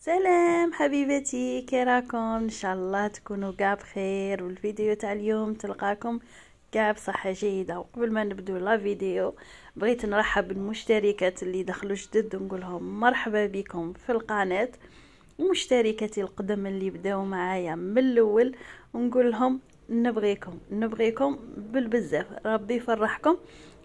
سلام حبيبتي، كي راكم؟ ان شاء الله تكونوا قاع بخير، والفيديو تاع اليوم تلقاكم قاع بصحه جيده. وقبل ما نبدو لا فيديو بغيت نرحب بالمشتركات اللي دخلوا جدد ونقول لهم مرحبا بكم في القناه، ومشتركاتي القدم اللي بداو معايا من الاول ونقول لهم نبغيكم بالبزاف. ربي يفرحكم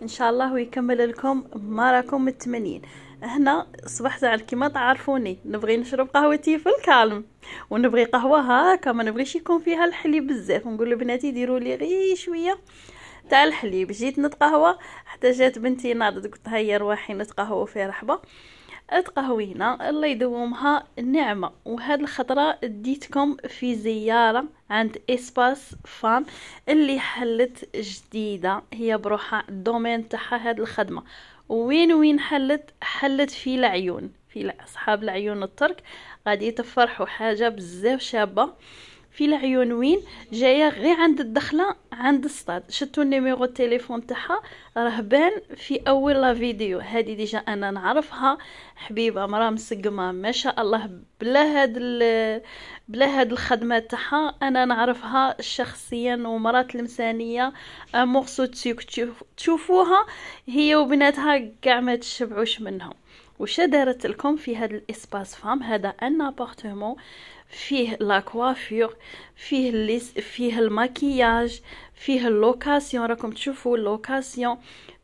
ان شاء الله ويكمل لكم ما راكم متمنين. هنا صبحت على كيما تعرفوني نبغي نشرب قهوتي في الكالم، ونبغي قهوه هاكا ما نبغيش يكون فيها الحليب بزاف. نقول لبناتي ديروا لي غير شويه تاع الحليب. جيت نتقهوى حتى جات بنتي ناضت، قلت هيا روحي نتقهوى في رحبه. اتقهوينا الله يدومها النعمه. وهاد الخطره ديتكم في زياره عند اسباس فام اللي حلت جديده هي بروحها الدومين تاعها هاد الخدمه. وين حلت في العيون، في اصحاب العيون الترك غادي تفرحوا حاجه بزاف شابه في العيون. وين جايه غير عند الدخله عند الصاد. شفتوا النيميرو التليفون تاعها راه بان في اول لا فيديو. هذه ديجا انا نعرفها، حبيبه مرا مسقمه ما شاء الله. بلا هاد الخدمه تاعها انا نعرفها شخصيا، ومرات المسانيه مورسو تشوفوها هي وبناتها كاع ما تشبعوش منهم. وش دارت لكم في هذا الاسباس فام؟ هذا ان ابارتمون فيه لا كوافير، فيه الماكياج، فيه اللوكاسيون. راكم تشوفوا اللوكاسيون،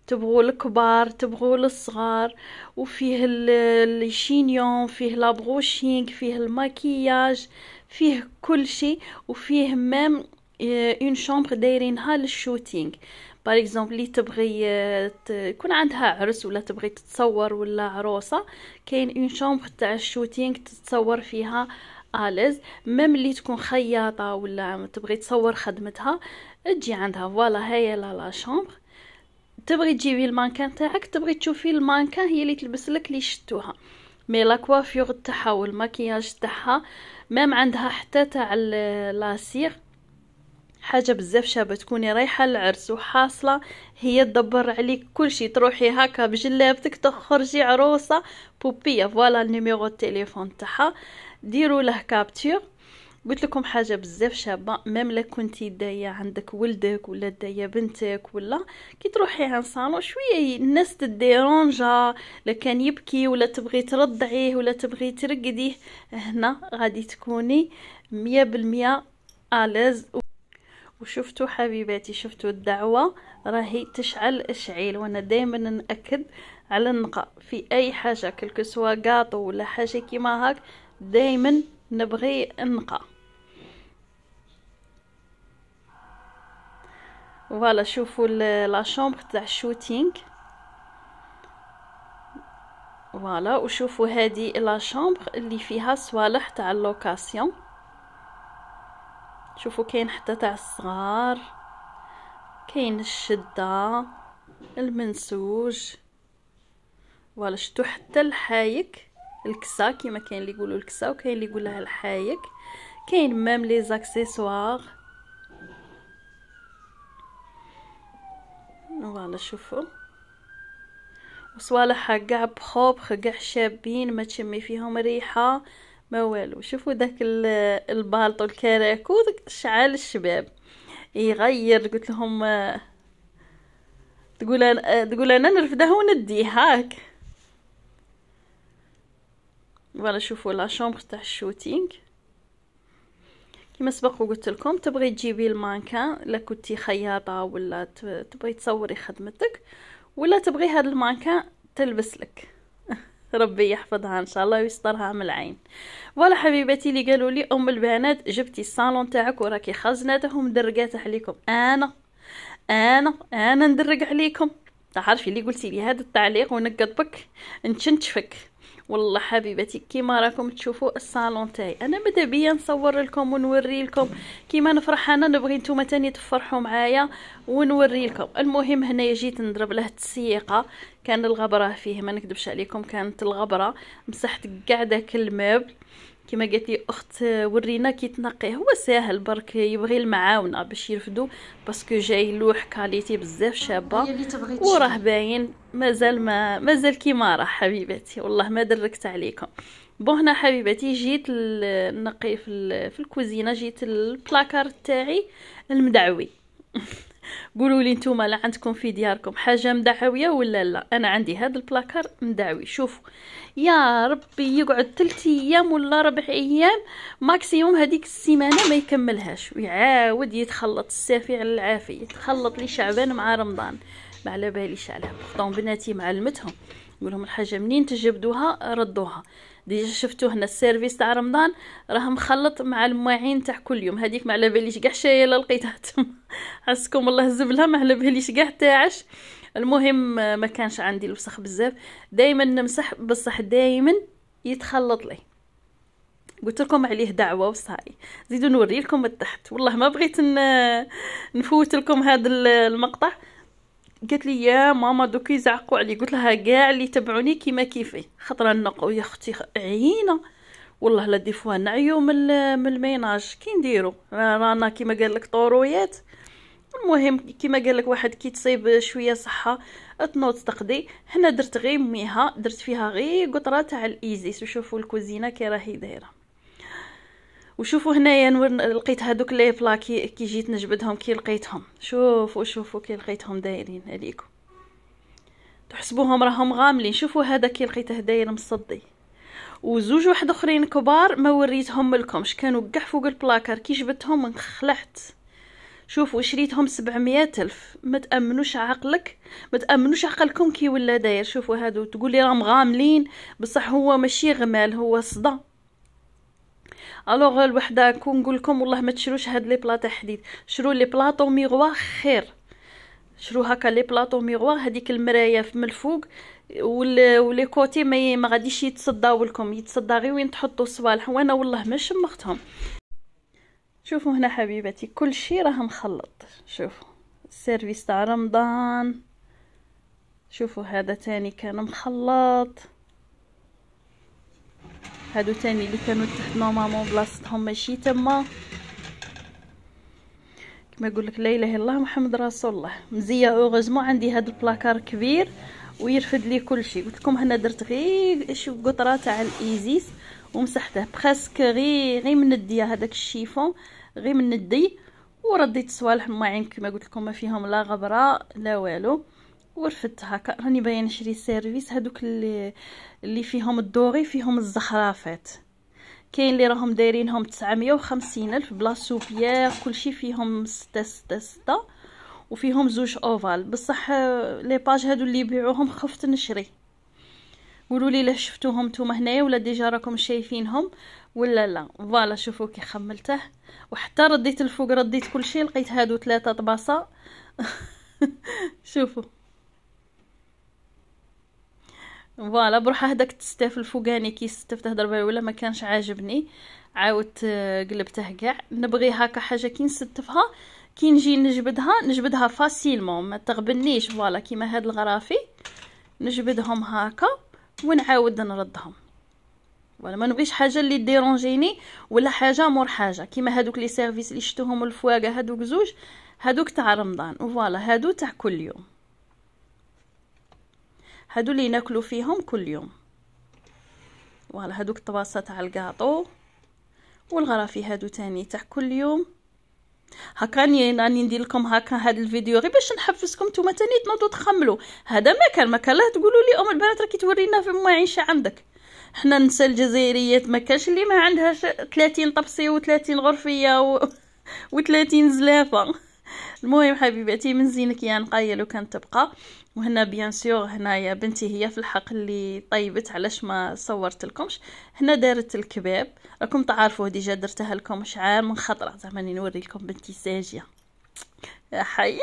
تبغوا الكبار تبغوا الصغار، وفيه الشينيون، فيه لابروشينغ، فيه الماكياج، فيه كل شيء. وفيه ميم اون شامبر دايرينها للشوتينغ. بار اكزومبل اللي تبغي يكون عندها عرس ولا تبغي تتصور ولا عروسه، كاين اون شامبر تاع الشوتينغ تتصور فيها آلز. ميم اللي تكون خياطه ولا تبغي تصور خدمتها تجي عندها. فوالا هي لا شامبر. تبغي تجيبي المانكان تاعك، تبغي تشوفي المانكان هي اللي تلبس لك اللي شتوها. مي لا كوافيور تاعها والماكياج تاعها ميم عندها حتى تاع لاسير حاجه بزاف شابه. تكوني رايحه للعرس وحاصله هي تدبر عليك كل شيء، تروحي هكا بجلابتك تخرجي عروسه بوبيه. فوالا النيميرو التليفون تاعها ديروا له كابتور. قلت لكم حاجه بزاف شابه. ميم لا كنتي دايه عندك ولدك ولا دايه بنتك، ولا كي تروحي عند صالون شويه الناس تديرونجا، لا كان يبكي ولا تبغي ترضعيه ولا تبغي ترقديه، هنا غادي تكوني 100% آلز. وشفتوا حبيباتي، شفتوا الدعوه راهي تشعل اشعيل. وانا دائما ناكد على النقاء في اي حاجه، كلكو سوا قاطو ولا حاجه كيما هاك، دائما نبغي النقاء. فوالا شوفوا لا شامبر تاع الشوتينغ. فوالا وشوفوا هذه لا شامبر اللي فيها صوالح تاع اللوكاسيون. شوفوا كاين حتى تاع الصغار، كاين الشده، المنسوج. فوالا شتو حتى الحايك الكسا، كيما كاين اللي يقولوا الكسا وكاين اللي يقولها الحايك. كاين ميم لي زاكسيسوار. فوالا شوفوا وصوالحها كاع بخوبخ كاع شابين، ما تشمي فيهم ريحه ما والو. شوفوا داك البالطو الكراكو شعال الشباب يغير. قلت لهم تقول انا نرفده ونديه هاك. فوالا شوفوا لا شامبر تاع الشوتينغ. كما سبق وقلت لكم تبغي تجيبي المانكان، لا كنتي خياطه ولا تبغي تصوري خدمتك، ولا تبغي هاد المانكان تلبس لك ربي يحفظها ان شاء الله ويسترها من العين. ولا حبيبتي اللي قالوا لي ام البنات جبتي الصالون تاعك وراكي خزناته ومدرقاته عليكم، انا ندرق عليكم. تعرفي اللي قلتي لي هذا التعليق ونقد بك نشنشفك. والله حبيبتي كيما راكم تشوفوا الصالون تاعي، انا ماذا بيا نصور لكم ونوري لكم كيما نفرح انا، نبغي نتوما تاني تفرحوا معايا ونوري لكم. المهم هنا جيت نضرب له التسييقه، كان الغبره فيه ما نكذبش عليكم، كانت الغبره مسحت كاع داك المبل. كما قالت لي اخت ورينا كي تنقيه، هو ساهل برك يبغي المعاونه باش يرفدو باسكو جاي لوح كاليتي بزاف شابه وراه باين مازال كيما راه حبيباتي. والله ما دركت عليكم. بون هنا حبيباتي جيت نقي في الكوزينه، جيت البلاكار تاعي المدعوي. قولوا لي نتوما لا عندكم في دياركم حاجه مدعويه ولا لا؟ انا عندي هذا البلاكار مدعوي. شوفوا يا ربي يقعد 3 ايام ولا 4 ايام ماكسيموم، هذيك السيمانه ما يكملهاش، ويعاود يتخلط السافي على العافيه، يتخلط لي شعبان مع رمضان، ما على باليش عليها. بورتون بناتي معلمتهم نقول لهم الحاجه منين تجبدوها ردوها. ديجا شفتوا هنا السيرفيس تاع رمضان راه مخلط مع المواعين تاع كل يوم، هذيك ما على باليش كاع شايه لا لقيتها تما. حسكم الله الزبله ما على باليش كاع تاعش. المهم ما كانش عندي الوسخ بزاف، دائما نمسح بصح دائما يتخلط لي. قلت لكم عليه دعوه وصاي، زيدوا نوري لكم التحت. والله ما بغيت نفوت لكم هذا المقطع. قالت لي يا ماما دوك يزعقوا علي، قلت لها كاع اللي تبعوني كيما كيفي، خطره النقو يا اختي عيينه والله لا دي فوا نعيو من الميناج. كي نديرو رانا كيما قال لك طورويات. المهم كيما قال لك واحد كي تصيب شويه صحه تنوض تقضي. هنا درت غير ميها، درت فيها غير قطره تاع الايزيس. وشوفوا الكوزينه كي راهي دايره. وشوفوا هنايا لقيت هذوك لي بلا كي جيت نجبدهم كي لقيتهم. شوفوا كي لقيتهم دايرين عليكم، تحسبوهم راهم غاملين. شوفوا هذا كي لقيته داير مصدي، وزوج واحد اخرين كبار ما وريتهم لكمش، كانوا كاع فوق البلاكار. كي جبتهم انخلعت. شوفوا شريتهم 700 ألف. ما تامنوش عقلك، ما تامنوش عقلكم كي ولا داير. شوفوا هادو تقول لي راهم غاملين، بصح هو ماشي غمال، هو صدا. الوغ الوحده كون نقول لكم والله ما تشروش هاد لي بلا تاع حديد، شرو لي بلاطو ميغوار خير. شرو هكا لي بلاطو ميغوار، هذيك المرايه من الفوق ولي كوتي ما غاديش يتصداو لكم، يتصدى غير وين تحطوا صوالح. وانا والله ما شمختهم. شوفوا هنا حبيباتي كل شيء راه مخلط. شوفوا السيرفيس تاع رمضان، شوفوا هذا تاني كان مخلط، هادو تاني اللي كانوا تحت نورمالمون بلاصتهم ماشي تما. كما يقول لك لا اله الا الله محمد رسول الله. مزيه اوغوزمون عندي هاد البلاكار كبير ويرفد لي كل شيء. قلت لكم هنا درت غير شو قطره تاع الايزيس ومسحته برسك غير من الديه، هذاك الشيفون غير من الدي. ورديت صوالح مواعين كما قلت لكم ما فيهم لا غبره لا والو، ورفدت هكا. راني باين نشري سيرفيس هذوك اللي فيهم الدوري فيهم الزخرافات. كاين اللي راهم دايرينهم 950 الف بلا سوبيير كلشي فيهم 6 وفيهم زوج اوفال. بصح لي باج هادو اللي يبيعوهم خفت نشري. قولوا لي لا شفتوهم نتوما هنايا ولا ديجا راكم شايفينهم ولا لا. فوالا شوفوا كي خملته وحتى رديت الفوق رديت كلشي لقيت هادو 3 طباسه. شوفوا فوالا بروح هداك التستاف الفوقاني كي استفته ضربه ولا ما كانش عاجبني، عاودت قلبته كاع. نبغي هكا حاجه كي نستفها كي نجي نجبدها فاسيلمون ما تغبنيش. فوالا كيما هاد الغرافي نجبدهم هكا ونعاود نردهم. ولا ما نبغيش حاجه اللي ديرونجيني ولا حاجه مور حاجه. كيما هادوك لي سيرفيس اللي شفتوهم الفواقه هادوك زوج، هادوك تاع رمضان. فوالا هادو تاع كل يوم، هادو اللي ناكلو فيهم كل يوم. فوالا هادوك الطباسه تاع الكاطو والغرافي هادو تاني تاع كل يوم. هكا راني ندير لكم هكا هاد الفيديو غير باش نحفزكم نتوما تاني تنوضوا تخملوا. هذا ما كان لا تقولوا لي ام البنات راكي تورينا في المعيشه عندك. حنا نسا الجزائريات ما كانش اللي ما عندهاش 30 طبسي و30 غرفيه و30 زلافه. المهم حبيباتي من زينك يا نقايه لو كان تبقى. وهنا بيان سور هنايا بنتي هي في الحق اللي طيبت، علاش ما صورت لكمش. هنا دارت الكباب راكم تعرفوه ديجا درتها لكم شعار من خطره زعما نوري لكم بنتي ساجيه يا حي.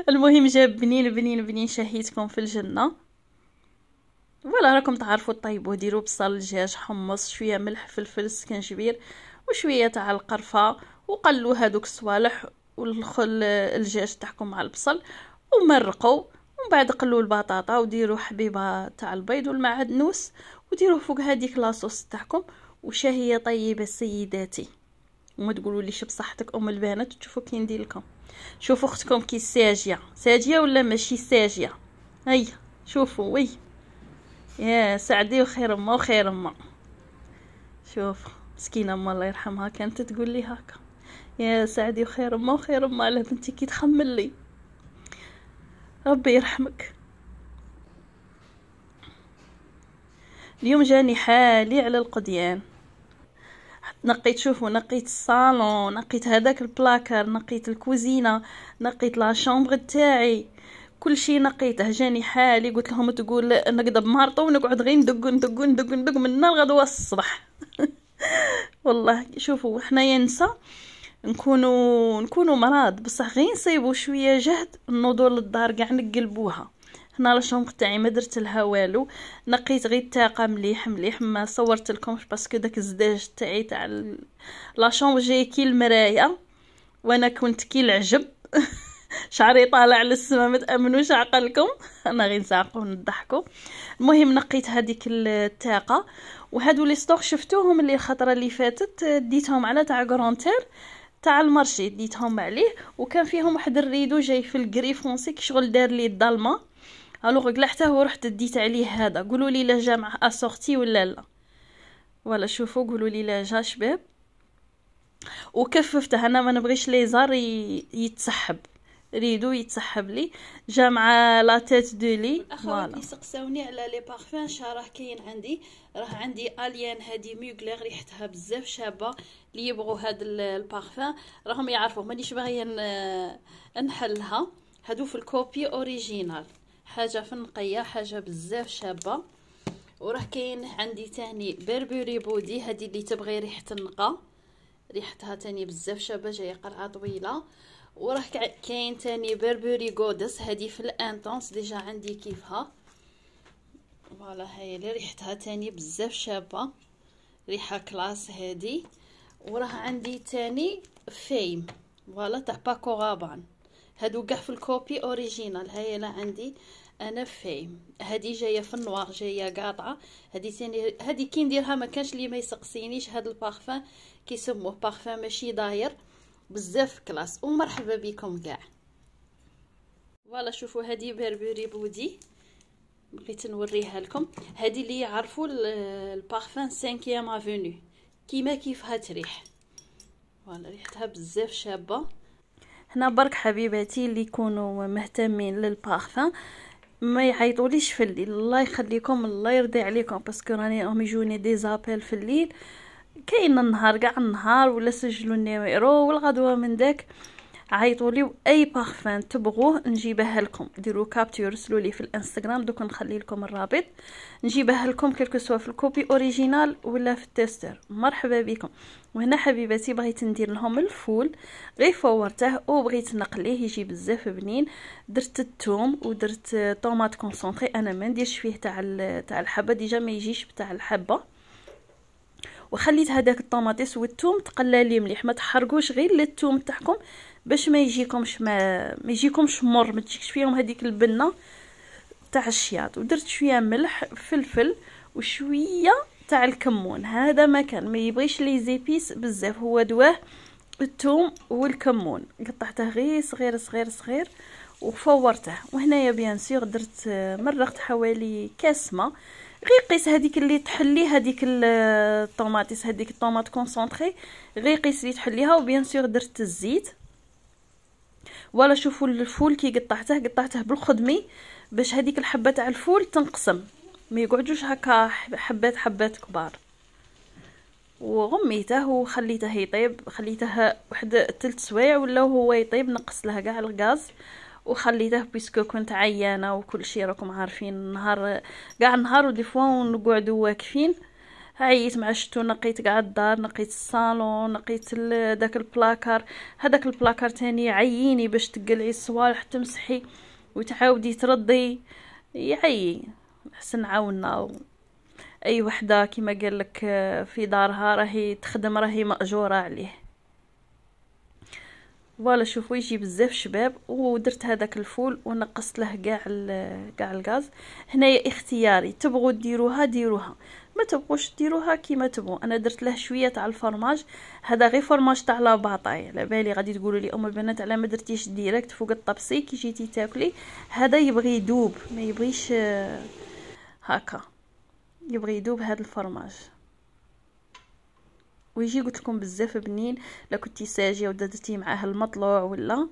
المهم جاب بنين شهيتكم في الجنه. ولا راكم تعرفوا طيبوا ديروا بصل دجاج حمص شويه ملح فلفل سكنجبير وشويه تاع القرفه وقلوا هذوك الصوالح والخل الدجاج تاعكم مع البصل ومرقوا. ومن بعد قلوا البطاطا وديروا حبيبه تاع البيض والمعدنوس وديروا فوق هذيك لاصوص تاعكم. وشهيه طيبه سيداتي. وما تقولوا ليش بصحتك ام البنات. تشوفوا كي ندير لكم. شوفوا اختكم كي ساجيه ولا ماشي ساجيه. هيا شوفوا وي يا سعدي وخير امه وخير امه. شوف مسكينه امه الله يرحمها كانت تقول لي هكا، يا سعدي وخير امه وخير امه على بنتي كي تخمل لي، ربي يرحمك. اليوم جاني حالي على القضيان، نقيت، شوفوا نقيت الصالون، نقيت هذاك البلاكار، نقيت الكوزينه، نقيت لا شامبر تاعي، كل شيء نقيته. جاني حالي قلت لهم تقول نقدر مارطه ونقعد غير ندق من الغدوه الصبح. والله شوفوا احنا ينسى نكونوا مرض، بصح غير نصيبوا شويه جهد نوضوا للدار كاع نقلبوها. هنا لا شومبر تاعي ما درت لها والو، نقيت غير الطاقه مليح مليح، ما صورت لكمش باسكو داك الزداج تاعي تاع لا شومبر جاي كي المرايه وانا كنت كي العجب. شعري طالع للسما، ما تامنوش عقلكم. انا غير نساقو ونضحكوا. المهم نقيت هذيك الطاقه، وهادو لي ستوك شفتوهم اللي الخطره اللي فاتت ديتهم على تاع غرونتير تاع المارشي، ديتهم عليه وكان فيهم واحد الريدو جاي في الكري فونسي كي شغل دار لي الظلمه، الوغ قلعته ورحت ديت عليه هذا. قولوا لي لا جا مع اسورتي ولا لا، ولا شوفوا قولوا لي لا جا شباب. وكففته، انا ما نبغيش ليزار يتسحب، ريدو يتسحب لي، جا مع لا تيت دو لي. الاخوات اللي سقساوني على لي بارفان راه كاين عندي، راه عندي اليان هذه ميغلير ريحتها بزاف شابه، اللي يبغوا هاد البارفان راهم يعرفوا مانيش باغيه نحلها. هادو في الكوبي اوريجينال، حاجه في النقيه، حاجه بزاف شابه. وراه كاين عندي تاني بربري بودي، هذه اللي تبغي ريحه النقا، ريحتها تاني بزاف شابه، جايه قرعه طويله. وراه كاين تاني بربري غودس، هذه في الانتونس ديجا عندي كيفها، فوالا هاي اللي ريحتها تاني بزاف شابه، ريحه كلاس هذه. وراه عندي تاني فيم، فوالا تاع باكو غابان، هادو كاع في الكوبي اوريجينال. هاي لا عندي انا فيم، هذه جايه في النوار، جايه قاطعه. هذه ثاني، هذه كي نديرها ما كانش اللي ما يسقسينيش. هذا البارفان كيسموه بارفان ماشي داير، بزاف كلاس. ومرحبا بكم كاع. فوالا شوفوا هذه بربري بودي، بغيت نوريها لكم. هذه اللي يعرفوا البارفان 5 افوني كيما كيفها تريح، فوالا ريحتها بزاف شابه. هنا برك حبيباتي اللي يكونوا مهتمين للبارفان ما يعيطوليش في الليل، الله يخليكم الله يرضي عليكم، باسكو راني يجوني دي زابيل في الليل، كاين النهار كاع النهار، ولا سجلوا النيميرو والغدوه من داك عيطولي اي بارفان تبغوه نجيبها لكم. ديروا كابتور رسلوا لي في الانستغرام، دوك نخلي لكم الرابط، نجيبها لكم كلكو سوا في الكوبي اوريجينال ولا في التيستر. مرحبا بكم. وهنا حبيباتي بغيت ندير لهم الفول، غير فورته وبغيت نقليه يجي بزاف بنين. درت الثوم ودرت طوماط كونسونطري، انا ما نديرش فيه تاع الحبه، ديجا ما يجيش بتاع الحبه. وخليت هذاك الطوماطيس والثوم تقلى لي مليح، ما تحرقوش غير الثوم تاعكم باش ما يجيكمش مر، ما تجيكش فيهم هذيك البنه تاع الشياط. ودرت شويه ملح فلفل وشويه تاع الكمون، هذا ما كان ما يبغيش لي زيبيس بزاف، هو دواه الثوم والكمون، قطعته غير صغير صغير صغير وفورته. وهنايا بيان سور درت مرقت حوالي كاس ماء، غير قيس هذيك اللي تحلي هذيك الطوماطيس، هذيك الطوماط كونسونطري غير قيس اللي تحليها. وبيان سور درت الزيت. ولا شوفوا الفول كي قطعته بالخدمي باش هذيك الحبه تاع الفول تنقسم، ما يقعدوش هكا حبات كبار. وغميته وخليته يطيب، خليته واحد 3 سوايع ولا هو يطيب، نقص له كاع الغاز وخليته بيسكو كنت عيانه وكل شيء راكم عارفين النهار كاع النهار، ودي فوا نقعدوا واقفين. عييت مع شتو، نقيت كاع الدار، نقيت الصالون، نقيت داك البلاكار. هذاك البلاكار تاني عييني باش تقلعي الصوالح تمسحي وتعاودي تردي، يعي حسن نعاوننا. اي وحده كيما قال لك في دارها راهي تخدم راهي ماجوره عليه. فوالا شوفوا يجي بزاف شباب. ودرت هذاك الفول ونقصت له كاع الغاز. هنايا اختياري، تبغوا ديروها ما تبغوش ديروها كيما تبغوا. انا درت له شويه تاع الفرماج، هذا غير فرماج تاع لا باطاي. على بالي غادي تقولوا لي ام البنات على ما درتيش ديريكت فوق الطبسي كي جيتي تاكلي، هذا يبغي يدوب ما يبغيش هكا. يبغي يذوب هذا الفرماج ويجي قلت لكم بزاف بنين. لا كنتي ساجيه ودرتي معاه المطلوع ولا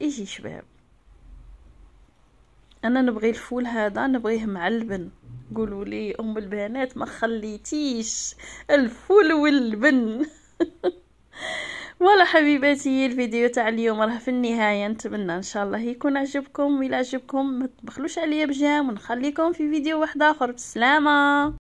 يجي شباب. انا نبغي الفول هذا نبغيه معلبن. قولوا لي ام البنات ما خليتيش الفول واللبن. ولا حبيباتي الفيديو تاع اليوم راه في النهايه. نتمنى ان شاء الله يكون عجبكم. وإلا عجبكم ما تبخلوش عليا بجام ونخليكم في فيديو واحد اخر. بسلامه.